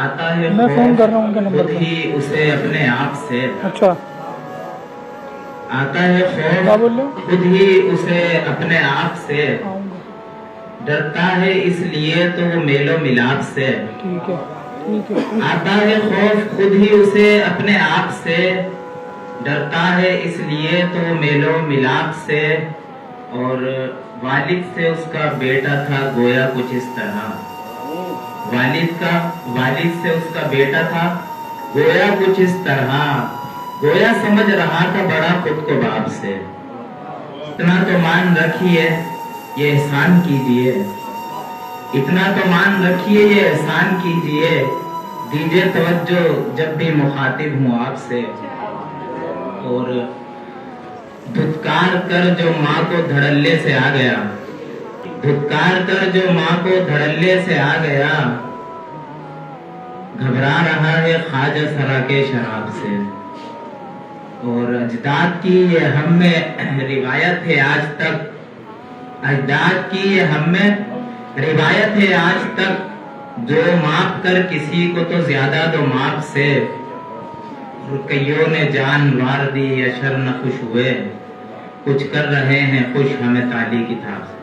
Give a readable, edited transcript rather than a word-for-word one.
آتا ہے میں فون کر رہا ہوں ان کے خوف نمبر خود پہ. ہی اسے اپنے آپ سے، اچھا آتا ہے کیا خوف بول رہے ہو؟ خود ہی اسے اپنے آپ سے، آؤں گا. ڈرتا ہے اس لیے تو وہ میل و ملاپ سے، ٹھیک ہے ٹھیک ہے. آتا ہے خوف خود ہی اسے اپنے آپ سے، ڈرتا ہے اس لیے تو وہ میل و ملاپ سے، اور والد سے اس کا بیٹا تھا گویا کچھ اس طرح، والد سے اس کا بیٹا تھا گویا کچھ اس طرح، گویا سمجھ رہا تھا بڑا خود کو باپ سے، اتنا تو مان رکھیے یہ احسان کیجئے، اتنا تو مان رکھیے یہ احسان کیجئے، دیجئے توجہ جب بھی مخاطب ہوں آپ سے، اور دھتکار کر جو ماں کو دھڑلے سے آ گیا، دھتکار کر جو ماں کو دھڑلے سے آ گیا، گھبرا رہا ہے خواجہ سرا کے شراب سے، اور اجداد کی یہ ہم میں روایت ہے آج تک، اجداد کی یہ ہم میں روایت ہے آج تک، جو ماپ کر کسی کو تو زیادہ دو ماپ سے، رکیوں نے جان مار دی اشر نہ خوش ہوئے، کچھ کر رہے ہیں خوش ہمیں تالی کتاب سے.